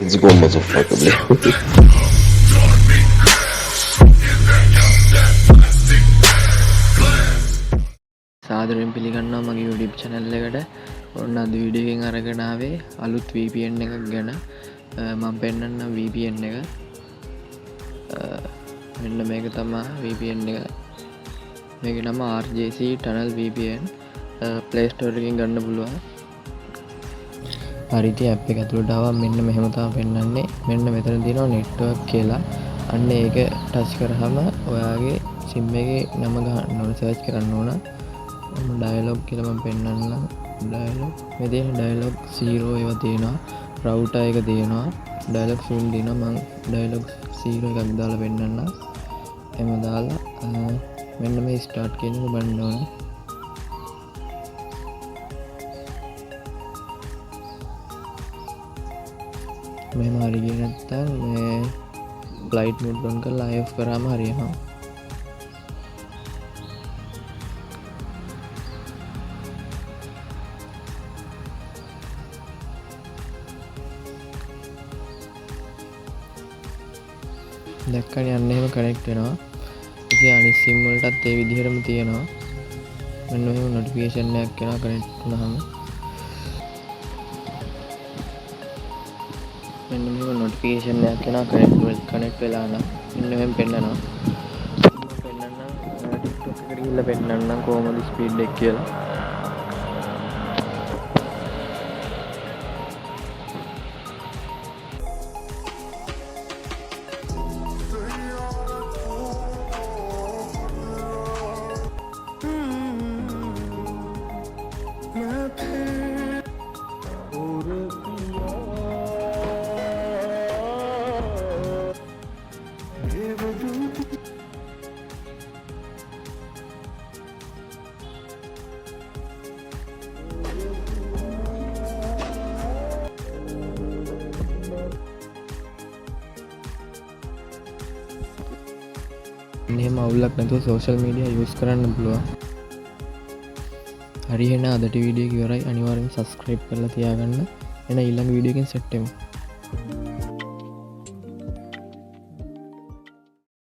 let's go motherfucker. සාදරයෙන් පිළිගන්නවා මගේ YouTube channel එකට. ඔන්න අද වීඩියෝ එකෙන් අරගෙන ආවේ අලුත් VPN එකක් ගැන. මම පෙන්නන්නම් VPN එක. මෙන්න මේක තමයි VPN එක. මේකේ නම RJC Tunnel VPN. Play Store එකෙන් ගන්න පුළුවන්. හරියට app එක ඇතුළට ආවම මෙන්න මෙහෙම තමයි පෙන්නන්නේ. මෙන්න මෙතන තියෙනවා network කියලා. අන්න ඒක ටච් කරාම ඔයාගේ SIM එකේ නම ගන්න ඕන, සර්ච් කරන්න ඕන. ඩයලොග් කියලා මම පෙන්නන්නම්. ඩයලොග් මේ තියෙන ඩයලොග් 0 ඒවා තියෙනවා. රවුටර් එක තියෙනවා. ඩයලොග් 0 තියෙනවා. මම ඩයලොග් 0 එකක් දාලා පෙන්නන්නම්. එම දාලා මෙන්න මේ ස්ටාර්ට් කියන එක බලන්න ඕන. මෙහෙම හරි ගියේ නැත්නම් මේ ෆ්ලයිට් මෝඩ් ඔන් කරලා ආයෙ කරාම හරියනවා. දැක්කනේ අන්න එහෙම කනෙක්ට් වෙනවා. ඉතින් අනිත් SIM වලටත් ඒ විදිහටම තියෙනවා. මෙන්න මෙහෙම නොටිෆිකේෂන් එකක් එනවා කනෙක්ට් වුණාම. මෙන්න මෙහෙම නොටිෆිකේෂන් එකක් එනවා කනෙක්ට් වෙලා නම් මෙන්න මෙහෙම පෙන්නනවා. මම පෙන්නන්නම් TikTok එකට ගිහිල්ලා පෙන්නන්නම් කොහොමද ස්පීඩ් එක කියලා. එහෙම අවුලක් නැතුව සෝෂල් මීඩියා යූස් කරන්න පුළුවන්. හරි එහෙනම් අදට වීඩියෝ එක ඉවරයි. අනිවාර්යෙන් subscribe කරලා තියාගන්න. එන ඊළඟ වීඩියෝ එකෙන් සෙට් වෙමු.